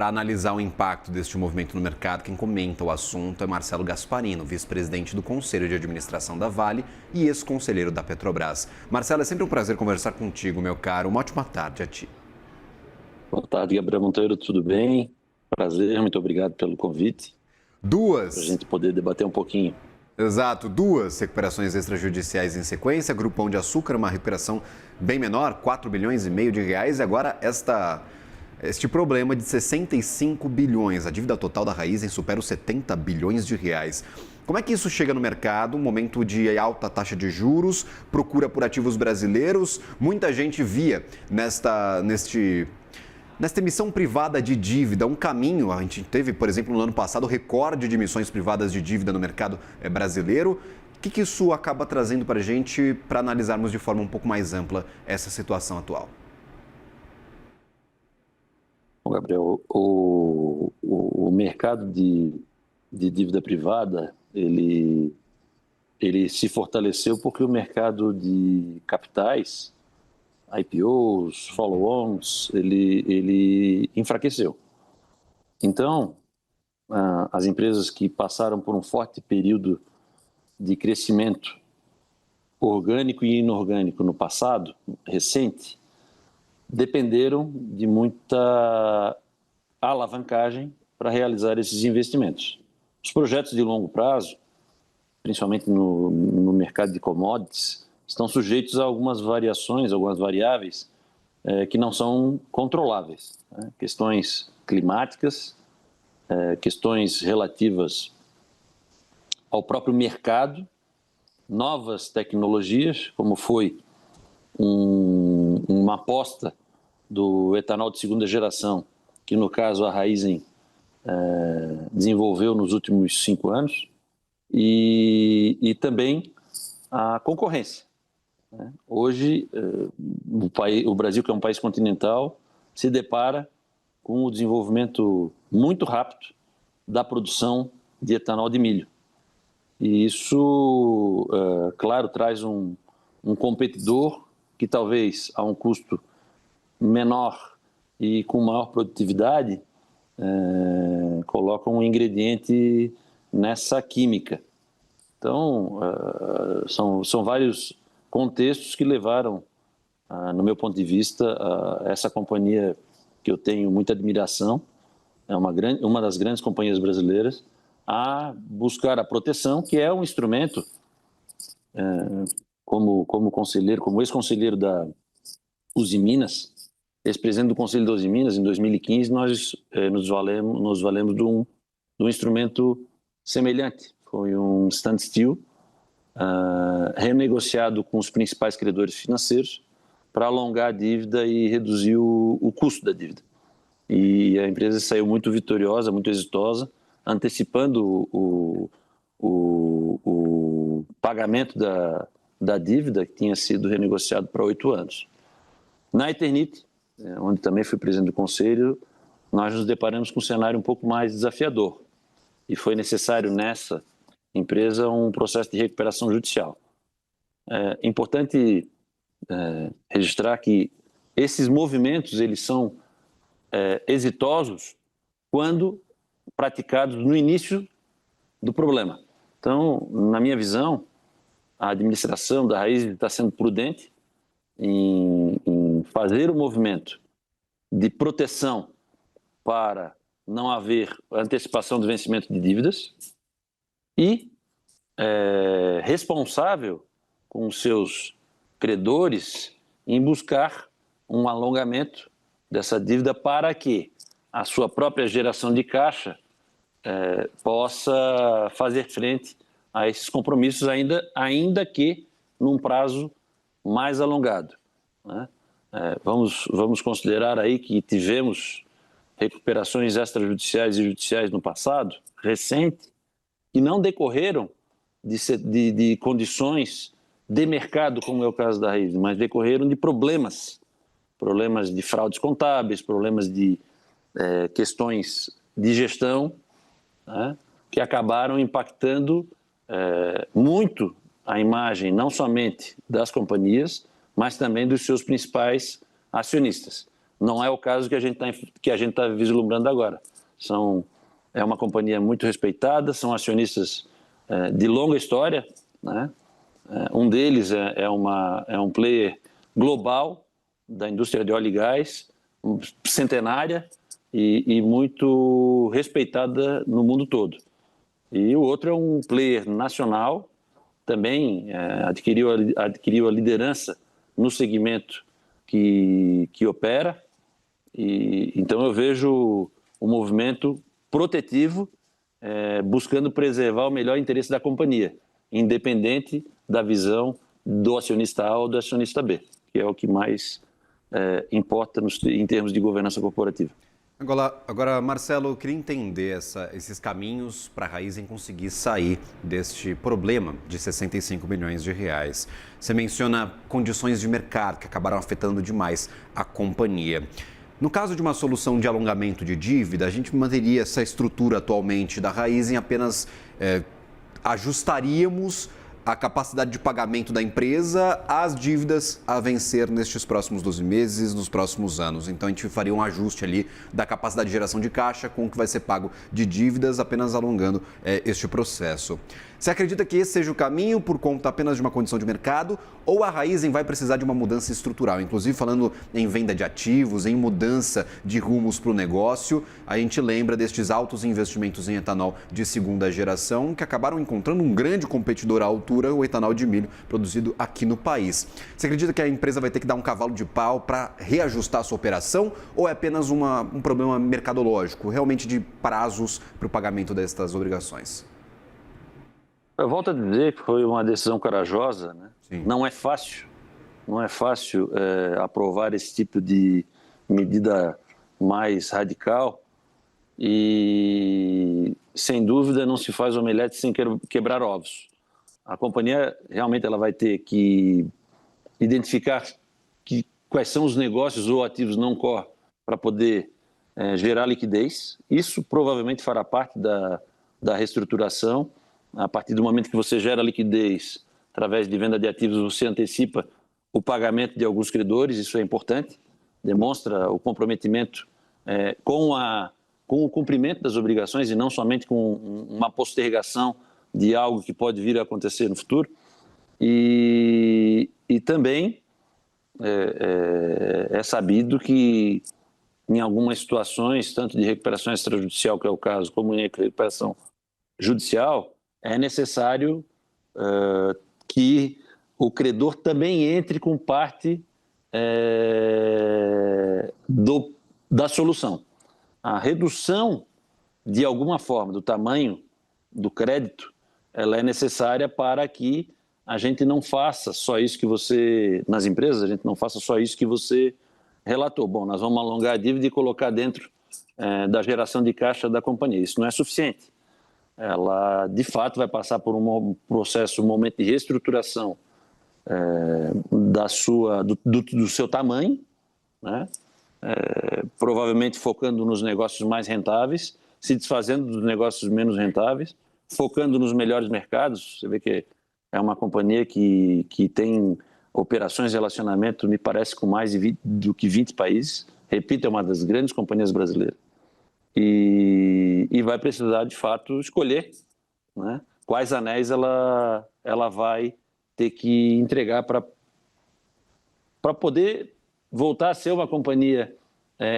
Para analisar o impacto deste movimento no mercado, quem comenta o assunto é Marcelo Gasparino, vice-presidente do Conselho de Administração da Vale e ex-conselheiro da Petrobras. Marcelo, é sempre um prazer conversar contigo, meu caro. Uma ótima tarde a ti. Boa tarde, Gabriel Monteiro, tudo bem? Prazer, muito obrigado pelo convite, para a Duas gente poder debater um pouquinho. Exato, duas recuperações extrajudiciais em sequência. Grupo Pão de Açúcar, uma recuperação bem menor, 4,5 bilhões de reais. E agora este problema de 65 bilhões. A dívida total da Raízen supera os 70 bilhões de reais. Como é que isso chega no mercado? Um momento de alta taxa de juros, procura por ativos brasileiros. Muita gente via nesta emissão privada de dívida, um caminho. A gente teve, por exemplo, no ano passado, recorde de emissões privadas de dívida no mercado brasileiro. O que isso acaba trazendo para a gente para analisarmos de forma um pouco mais ampla essa situação atual? Bom, Gabriel, o mercado de dívida privada, ele se fortaleceu porque o mercado de capitais, IPOs, follow-ons, ele enfraqueceu. Então, as empresas que passaram por um forte período de crescimento orgânico e inorgânico no passado, recente, dependeram de muita alavancagem para realizar esses investimentos. Os projetos de longo prazo, principalmente no mercado de commodities, estão sujeitos a algumas variações, algumas variáveis que não são controláveis, né? Questões climáticas, questões relativas ao próprio mercado, novas tecnologias, como foi uma aposta do etanol de segunda geração, que no caso a Raízen desenvolveu nos últimos 5 anos, e também a concorrência, né? Hoje, o Brasil, que é um país continental, se depara com o desenvolvimento muito rápido da produção de etanol de milho. E isso, claro, traz um competidor que talvez a um custo menor e com maior produtividade coloca um ingrediente nessa química. Então, são vários contextos que levaram, no meu ponto de vista, essa companhia que eu tenho muita admiração, é uma das grandes companhias brasileiras, a buscar a proteção, que é um instrumento, como conselheiro, como ex-conselheiro da Uzi Minas, ex-presidente do Conselho da Uzi Minas, em 2015, nós nos valemos de um instrumento semelhante. Foi um standstill renegociado com os principais credores financeiros para alongar a dívida e reduzir o custo da dívida. E a empresa saiu muito vitoriosa, muito exitosa, antecipando o pagamento da dívida, que tinha sido renegociado para 8 anos. Na Eternit, onde também fui presidente do conselho, nós nos deparamos com um cenário um pouco mais desafiador. E foi necessário nessa empresa um processo de recuperação judicial. É importante registrar que esses movimentos eles são exitosos quando praticados no início do problema. Então, na minha visão, a administração da Raízen está sendo prudente em fazer o movimento de proteção para não haver antecipação do vencimento de dívidas e responsável com os seus credores em buscar um alongamento dessa dívida para que a sua própria geração de caixa possa fazer frente a esses compromissos, ainda que num prazo mais alongado, né? Vamos considerar aí que tivemos recuperações extrajudiciais e judiciais no passado, recente, que não decorreram de condições de mercado, como é o caso da Raízen, mas decorreram de problemas de fraudes contábeis, problemas de questões de gestão, né, que acabaram impactando muito a imagem não somente das companhias, mas também dos seus principais acionistas. Não é o caso que a gente tá vislumbrando agora. É uma companhia muito respeitada, são acionistas de longa história, né? Um deles é um player global da indústria de óleo e gás, centenária e muito respeitada no mundo todo. E o outro é um player nacional, também adquiriu a liderança no segmento que opera. E então eu vejo um movimento protetivo, buscando preservar o melhor interesse da companhia, independente da visão do acionista A ou do acionista B, que é o que mais importa em termos de governança corporativa. Agora, Marcelo, eu queria entender esses caminhos para a Raízen conseguir sair deste problema de 65 milhões de reais. Você menciona condições de mercado que acabaram afetando demais a companhia. No caso de uma solução de alongamento de dívida, a gente manteria essa estrutura atualmente da Raízen, apenas ajustaríamos a capacidade de pagamento da empresa às dívidas a vencer nestes próximos 12 meses, nos próximos anos. Então, a gente faria um ajuste ali da capacidade de geração de caixa com o que vai ser pago de dívidas, apenas alongando este processo. Você acredita que esse seja o caminho por conta apenas de uma condição de mercado ou a Raízen vai precisar de uma mudança estrutural? Inclusive, falando em venda de ativos, em mudança de rumos para o negócio, a gente lembra destes altos investimentos em etanol de segunda geração que acabaram encontrando um grande competidor à altura, o etanol de milho produzido aqui no país. Você acredita que a empresa vai ter que dar um cavalo de pau para reajustar a sua operação ou é apenas um problema mercadológico, realmente de prazos para o pagamento destas obrigações? Eu volto a dizer que foi uma decisão corajosa, né? Sim. Não é fácil aprovar esse tipo de medida mais radical e, sem dúvida, não se faz omelete sem quebrar ovos. A companhia realmente ela vai ter que identificar quais são os negócios ou ativos não core para poder gerar liquidez. Isso provavelmente fará parte da reestruturação. A partir do momento que você gera liquidez através de venda de ativos, você antecipa o pagamento de alguns credores, isso é importante, demonstra o comprometimento com o cumprimento das obrigações e não somente com uma postergação de algo que pode vir a acontecer no futuro. E também é sabido que em algumas situações, tanto de recuperação extrajudicial, que é o caso, como em recuperação judicial, é necessário que o credor também entre com parte da solução. A redução, de alguma forma, do tamanho do crédito, ela é necessária para que a gente não faça só isso que você, nas empresas, a gente não faça só isso que você relatou. Bom, nós vamos alongar a dívida e colocar dentro da geração de caixa da companhia. Isso não é suficiente. Ela, de fato, vai passar por um processo, um momento de reestruturação do seu tamanho, né? Provavelmente focando nos negócios mais rentáveis, se desfazendo dos negócios menos rentáveis, focando nos melhores mercados. Você vê que é uma companhia que tem operações de relacionamento, me parece, com mais do que 20 países. Repito, é uma das grandes companhias brasileiras. E vai precisar, de fato, escolher, né, quais anéis ela vai ter que entregar para poder voltar a ser uma companhia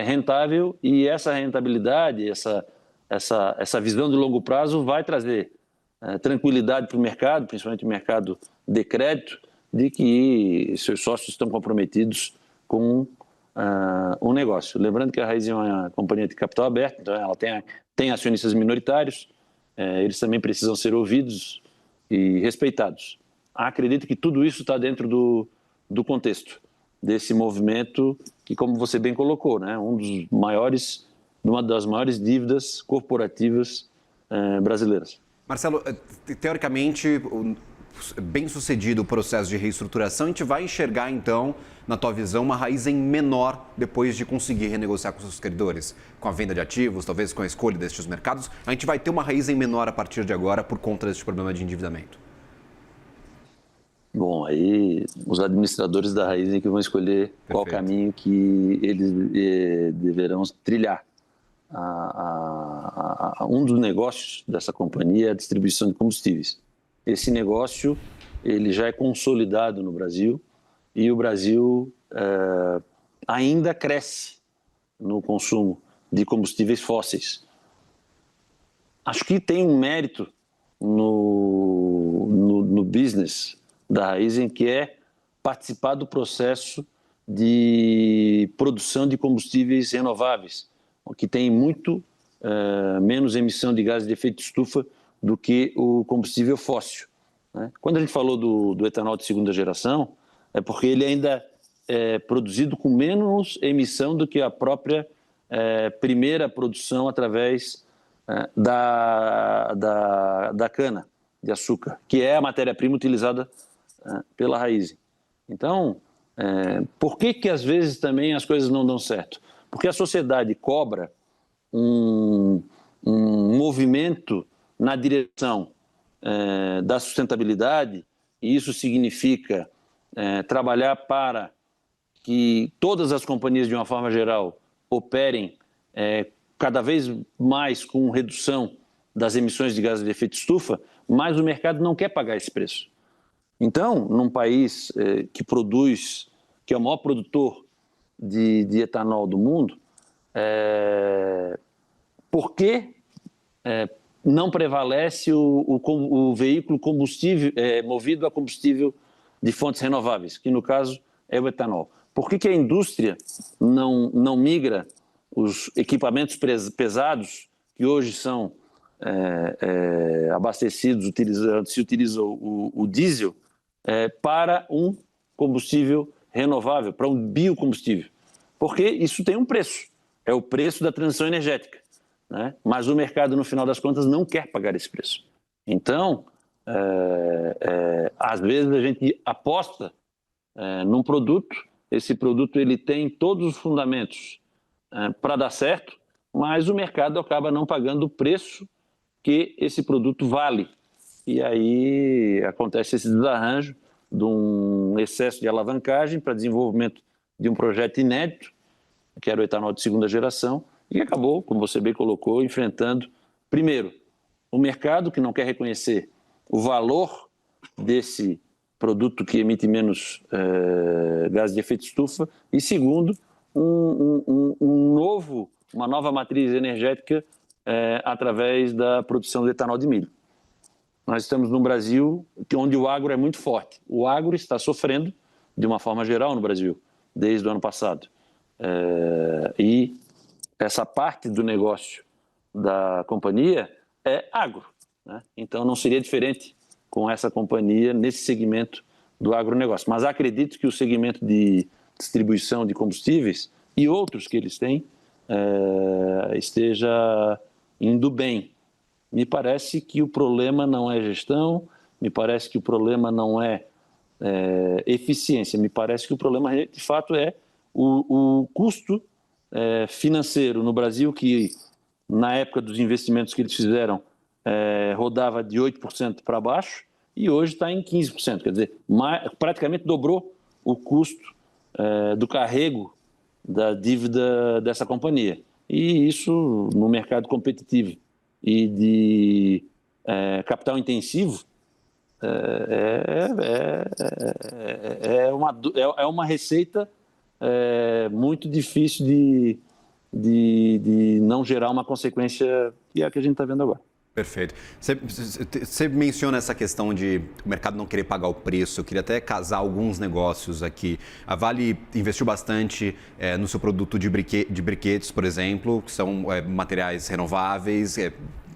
rentável, e essa rentabilidade, essa visão de longo prazo vai trazer tranquilidade para o mercado, principalmente o mercado de crédito, de que seus sócios estão comprometidos com um negócio. Lembrando que a Raízen é uma companhia de capital aberto, então ela tem acionistas minoritários, eles também precisam ser ouvidos e respeitados. Acredito que tudo isso está dentro do contexto desse movimento que, como você bem colocou, né, uma das maiores dívidas corporativas brasileiras. Marcelo, teoricamente, bem sucedido o processo de reestruturação, a gente vai enxergar, então, na tua visão, uma Raízen menor depois de conseguir renegociar com seus credores? Com a venda de ativos, talvez com a escolha destes mercados, a gente vai ter uma Raízen menor a partir de agora por conta deste problema de endividamento? Bom, aí os administradores da Raízen que vão escolher qual caminho que eles deverão trilhar. Um dos negócios dessa companhia é a distribuição de combustíveis. Esse negócio ele já é consolidado no Brasil e o Brasil ainda cresce no consumo de combustíveis fósseis. Acho que tem um mérito no business da Raízen, que é participar do processo de produção de combustíveis renováveis, que tem muito menos emissão de gases de efeito de estufa do que o combustível fóssil, né? Quando a gente falou do etanol de segunda geração, é porque ele ainda é produzido com menos emissão do que a própria primeira produção através da cana de açúcar, que é a matéria-prima utilizada pela Raízen. Então, por que às vezes também as coisas não dão certo? Porque a sociedade cobra um movimento na direção da sustentabilidade, e isso significa trabalhar para que todas as companhias, de uma forma geral, operem cada vez mais com redução das emissões de gases de efeito de estufa, mas o mercado não quer pagar esse preço. Então, num país que produz, que é o maior produtor de etanol do mundo, por que não prevalece o veículo combustível, movido a combustível de fontes renováveis, que no caso é o etanol? Por que a indústria não migra os equipamentos pesados, que hoje são abastecidos, se utiliza o diesel, para um combustível renovável, para um biocombustível? Porque isso tem um preço, é o preço da transição energética, né? Mas o mercado, no final das contas, não quer pagar esse preço. Então, às vezes a gente aposta num produto, esse produto ele tem todos os fundamentos para dar certo, mas o mercado acaba não pagando o preço que esse produto vale. E aí acontece esse desarranjo de um excesso de alavancagem para desenvolvimento de um projeto inédito, que era o etanol de segunda geração, e acabou, como você bem colocou, enfrentando, primeiro, o mercado que não quer reconhecer o valor desse produto que emite menos gases de efeito de estufa, e segundo, uma nova matriz energética através da produção de etanol de milho. Nós estamos num Brasil onde o agro é muito forte. O agro está sofrendo, de uma forma geral, no Brasil, desde o ano passado. E essa parte do negócio da companhia é agro, né? Então não seria diferente com essa companhia nesse segmento do agronegócio. Mas acredito que o segmento de distribuição de combustíveis e outros que eles têm esteja indo bem. Me parece que o problema não é gestão, me parece que o problema não é eficiência, me parece que o problema, de fato, é o custo financeiro no Brasil, que na época dos investimentos que eles fizeram rodava de 8% para baixo e hoje está em 15%, quer dizer, praticamente dobrou o custo do carrego da dívida dessa companhia. E isso, no mercado competitivo e de capital intensivo, é uma receita muito difícil de não gerar uma consequência que é a que a gente está vendo agora. Perfeito. Você menciona essa questão de o mercado não querer pagar o preço. Eu queria até casar alguns negócios aqui. A Vale investiu bastante no seu produto de briquetes, por exemplo, que são materiais renováveis,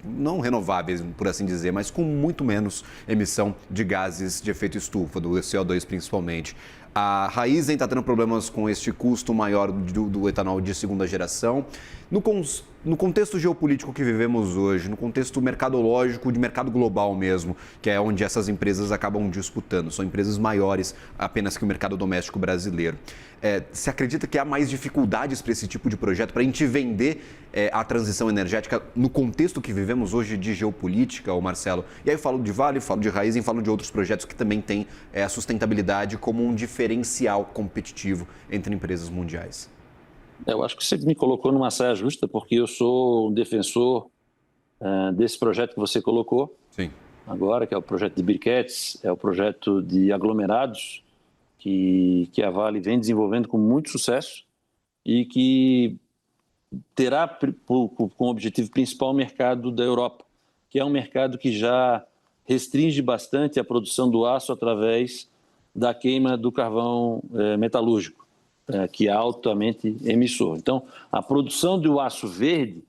não renováveis, por assim dizer, mas com muito menos emissão de gases de efeito estufa, do CO2 principalmente. A Raízen está tendo problemas com este custo maior do etanol de segunda geração. No contexto geopolítico que vivemos hoje, no contexto mercadológico, de mercado global mesmo, que é onde essas empresas acabam disputando, são empresas maiores apenas que o mercado doméstico brasileiro. Você acredita que há mais dificuldades para esse tipo de projeto, para a gente vender a transição energética no contexto que vivemos hoje de geopolítica, Marcelo? E aí eu falo de Vale, falo de Raízen, falo de outros projetos que também têm a sustentabilidade como um diferencial competitivo entre empresas mundiais. Eu acho que você me colocou numa saia justa, porque eu sou um defensor desse projeto que você colocou. Sim. Agora, que é o projeto de briquetes, é o projeto de aglomerados que a Vale vem desenvolvendo com muito sucesso e que terá como objetivo principal o mercado da Europa, que é um mercado que já restringe bastante a produção do aço através da queima do carvão metalúrgico, que é altamente emissor. Então, a produção do aço verde,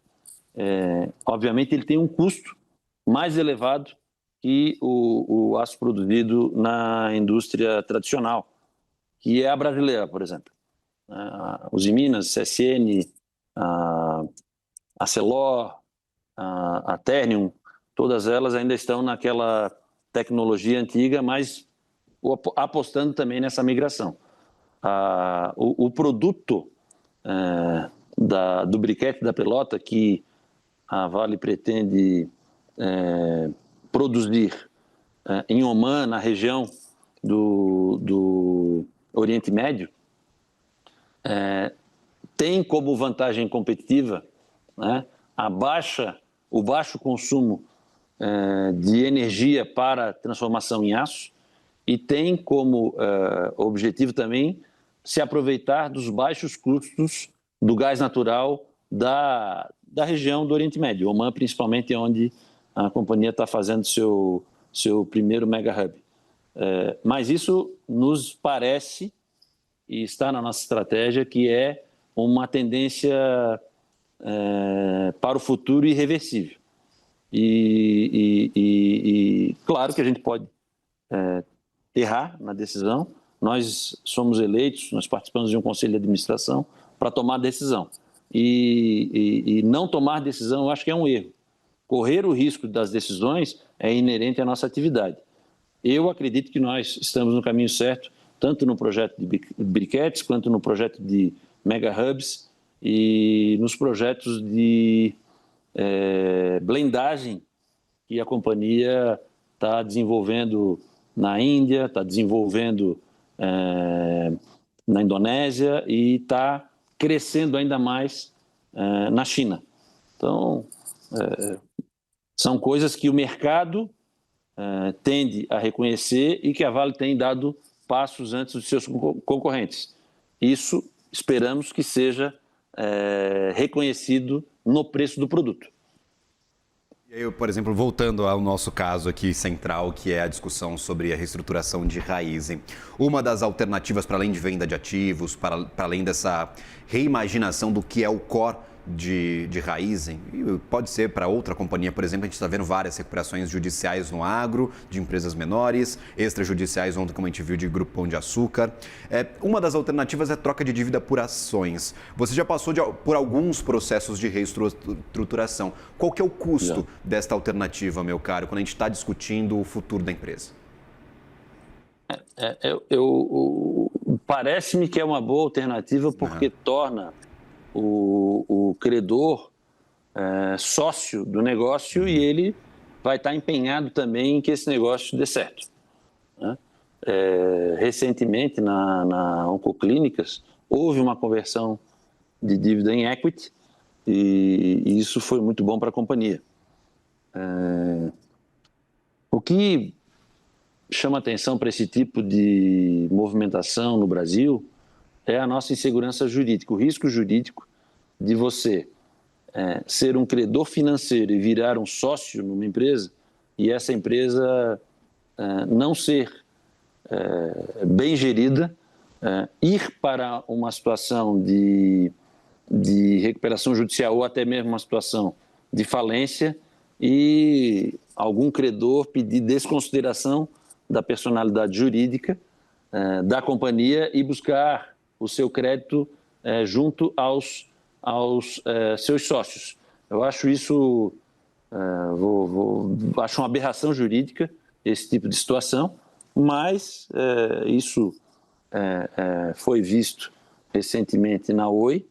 obviamente, ele tem um custo mais elevado que o aço produzido na indústria tradicional, que é a brasileira, por exemplo. Os Minas, CSN, a Celor, a Ternium, todas elas ainda estão naquela tecnologia antiga, mas apostando também nessa migração. O produto do briquete da pelota que a Vale pretende produzir em Omã, na região do Oriente Médio, tem como vantagem competitiva, né, o baixo consumo de energia para transformação em aço e tem como objetivo também se aproveitar dos baixos custos do gás natural da região do Oriente Médio. Omã, principalmente, é onde a companhia está fazendo seu primeiro mega hub. Mas isso nos parece, e está na nossa estratégia, que é uma tendência para o futuro irreversível. E claro que a gente pode errar na decisão. Nós somos eleitos, nós participamos de um conselho de administração para tomar decisão. E não tomar decisão, eu acho que é um erro. Correr o risco das decisões é inerente à nossa atividade. Eu acredito que nós estamos no caminho certo, tanto no projeto de briquetes, quanto no projeto de mega hubs e nos projetos de blendagem que a companhia está desenvolvendo na Índia, está desenvolvendo na Indonésia e está crescendo ainda mais na China. Então, são coisas que o mercado tende a reconhecer e que a Vale tem dado passos antes dos seus concorrentes. Isso esperamos que seja reconhecido no preço do produto. E aí, por exemplo, voltando ao nosso caso aqui central, que é a discussão sobre a reestruturação de Raízen. Uma das alternativas para além de venda de ativos, para além dessa reimaginação do que é o core de Raízen, pode ser para outra companhia, por exemplo, a gente está vendo várias recuperações judiciais no agro, de empresas menores, extrajudiciais ontem, como a gente viu, de Grupo Pão de Açúcar. Uma das alternativas é a troca de dívida por ações. Você já passou por alguns processos de reestruturação. Qual que é o custo desta alternativa, meu caro, quando a gente está discutindo o futuro da empresa? Parece-me que é uma boa alternativa porque torna o credor sócio do negócio e ele vai estar empenhado também em que esse negócio dê certo. Né? Recentemente, na Oncoclínicas, houve uma conversão de dívida em equity e isso foi muito bom para a companhia. O que chama atenção para esse tipo de movimentação no Brasil é a nossa insegurança jurídica, o risco jurídico de você ser um credor financeiro e virar um sócio numa empresa e essa empresa não ser bem gerida, ir para uma situação de recuperação judicial ou até mesmo uma situação de falência e algum credor pedir desconsideração da personalidade jurídica da companhia e buscar o seu crédito junto aos seus sócios. Eu acho isso, acho uma aberração jurídica esse tipo de situação, mas isso foi visto recentemente na Oi,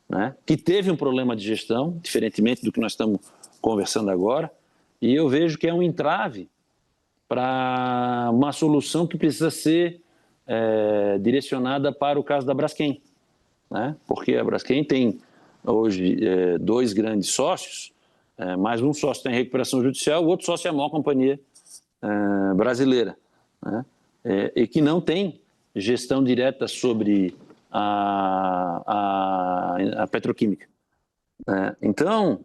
né, que teve um problema de gestão, diferentemente do que nós estamos conversando agora, e eu vejo que é um entrave para uma solução que precisa ser direcionada para o caso da Braskem, né? Porque a Braskem tem hoje 2 grandes sócios, mais um sócio está em recuperação judicial, o outro sócio é a maior companhia brasileira, né? E que não tem gestão direta sobre a petroquímica. Então,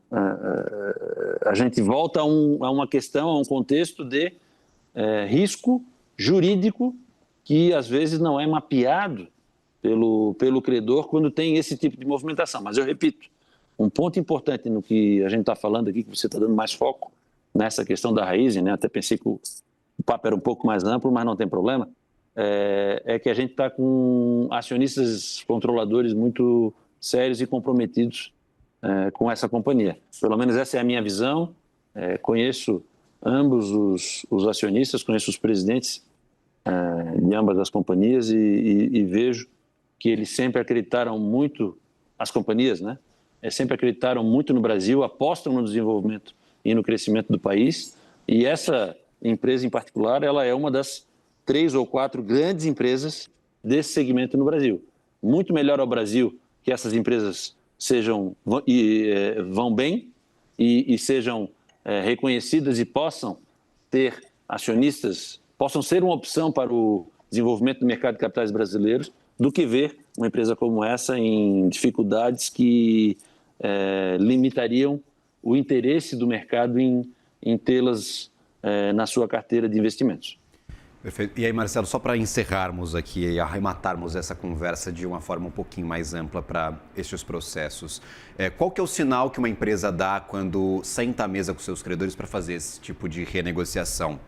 a gente volta a uma questão, a um contexto de risco jurídico que às vezes não é mapeado pelo credor quando tem esse tipo de movimentação. Mas eu repito, um ponto importante no que a gente está falando aqui, que você está dando mais foco nessa questão da raiz, né? Até pensei que o papo era um pouco mais amplo, mas não tem problema, é que a gente está com acionistas controladores muito sérios e comprometidos com essa companhia. Pelo menos essa é a minha visão. Conheço ambos os acionistas, conheço os presidentes de ambas as companhias e vejo que eles sempre acreditaram muito, as companhias, né? Sempre acreditaram muito no Brasil, apostam no desenvolvimento e no crescimento do país, e essa empresa em particular, ela é uma das 3 ou 4 grandes empresas desse segmento no Brasil. Muito melhor ao Brasil que essas empresas vão bem e sejam reconhecidas e possam ter acionistas, possam ser uma opção para o desenvolvimento do mercado de capitais brasileiros, do que ver uma empresa como essa em dificuldades que limitariam o interesse do mercado em tê-las na sua carteira de investimentos. Perfeito. E aí, Marcelo, só para encerrarmos aqui e arrematarmos essa conversa de uma forma um pouquinho mais ampla para estes processos, qual que é o sinal que uma empresa dá quando senta à mesa com seus credores para fazer esse tipo de renegociação?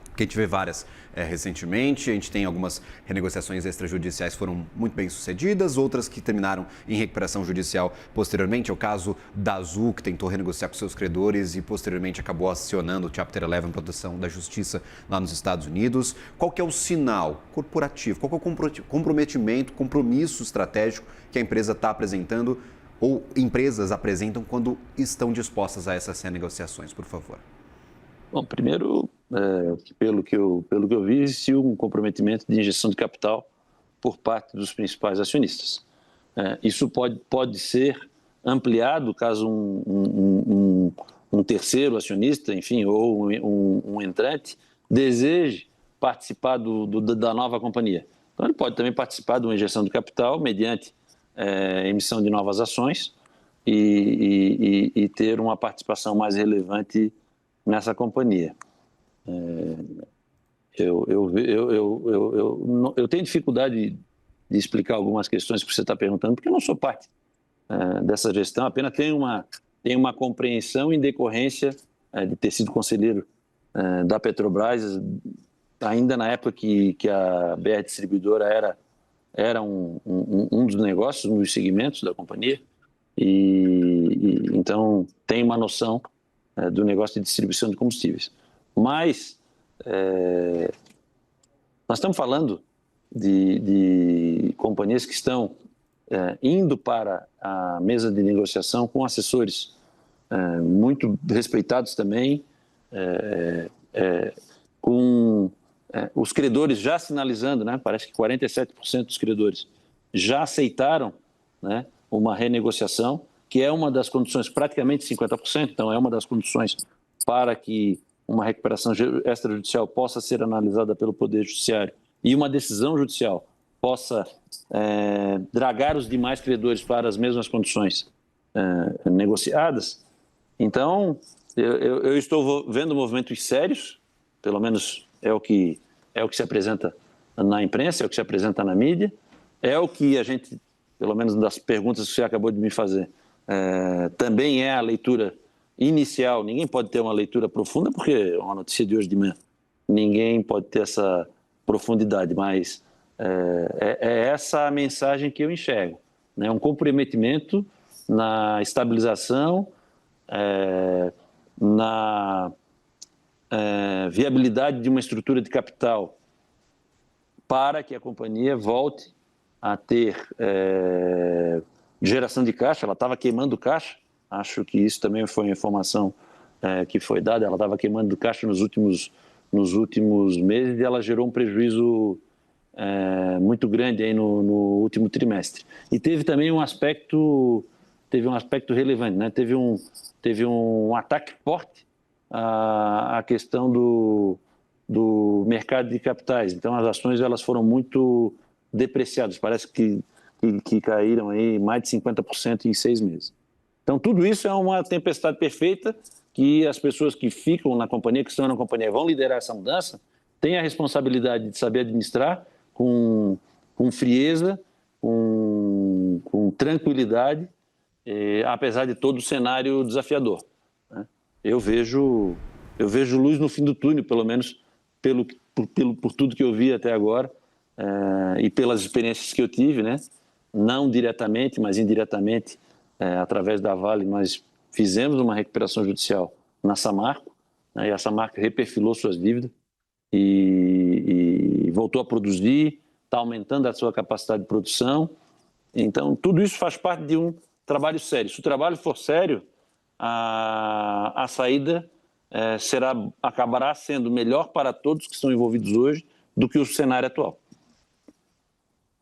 Porque a gente vê várias recentemente, a gente tem algumas renegociações extrajudiciais que foram muito bem sucedidas, outras que terminaram em recuperação judicial posteriormente. É o caso da Azul, que tentou renegociar com seus credores e posteriormente acabou acionando o Chapter 11 em proteção da justiça lá nos Estados Unidos. Qual que é o sinal corporativo, qual que é o comprometimento, compromisso estratégico que a empresa está apresentando ou empresas apresentam quando estão dispostas a essas renegociações, por favor? Bom, primeiro, pelo que eu vi, existiu um comprometimento de injeção de capital por parte dos principais acionistas. Isso pode ser ampliado caso um terceiro acionista, enfim, ou um entrante, deseje participar da nova companhia. Então, ele pode também participar de uma injeção de capital mediante emissão de novas ações e ter uma participação mais relevante nessa companhia. Eu tenho dificuldade de explicar algumas questões que você está perguntando, porque eu não sou parte dessa gestão, apenas tenho uma compreensão em decorrência de ter sido conselheiro da Petrobras, ainda na época que a BR Distribuidora era um dos negócios, um dos segmentos da companhia, então tenho uma noção do negócio de distribuição de combustíveis. Mas nós estamos falando de companhias que estão indo para a mesa de negociação com assessores muito respeitados também, com os credores já sinalizando, né, parece que 47% dos credores já aceitaram, né, uma renegociação, que é uma das condições, praticamente 50%, então é uma das condições para que uma recuperação extrajudicial possa ser analisada pelo Poder Judiciário e uma decisão judicial possa dragar os demais credores para as mesmas condições negociadas. Então, eu estou vendo movimentos sérios, pelo menos é o que se apresenta na imprensa, é o que se apresenta na mídia, é o que a gente, pelo menos das perguntas que você acabou de me fazer, também é a leitura inicial. Ninguém pode ter uma leitura profunda, porque é uma notícia de hoje de manhã. Ninguém pode ter essa profundidade, mas É essa a mensagem que eu enxergo, né? Um comprometimento na estabilização, na viabilidade de uma estrutura de capital para que a companhia volte a ter geração de caixa. Ela estava queimando caixa, acho que isso também foi uma informação que foi dada, ela estava queimando caixa nos últimos meses e ela gerou um prejuízo muito grande aí no último trimestre. E teve também um aspecto relevante, né? Teve um ataque forte à questão do mercado de capitais. Então as ações elas foram muito depreciadas, parece que caíram aí mais de 50% em 6 meses. Então tudo isso é uma tempestade perfeita que as pessoas que ficam na companhia, que estão na companhia, vão liderar essa mudança, têm a responsabilidade de saber administrar com frieza, com tranquilidade, apesar de todo o cenário desafiador, né? Eu vejo luz no fim do túnel, pelo menos por tudo que eu vi até agora, e pelas experiências que eu tive, né? Não diretamente, mas indiretamente, através da Vale, nós fizemos uma recuperação judicial na Samarco, né? E a Samarco reperfilou suas dívidas e voltou a produzir, está aumentando a sua capacidade de produção. Então, tudo isso faz parte de um trabalho sério. Se o trabalho for sério, a saída acabará sendo melhor para todos que estão envolvidos hoje do que o cenário atual.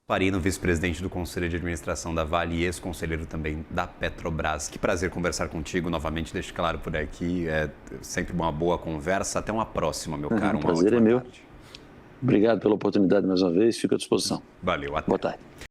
Farino, vice-presidente do Conselho de Administração da Vale e ex-conselheiro também da Petrobras. Que prazer conversar contigo novamente, deixo claro por aqui. É sempre uma boa conversa. Até uma próxima, meu caro. O prazer é meu. Obrigado pela oportunidade mais uma vez. Fico à disposição. Valeu, até. Boa tarde.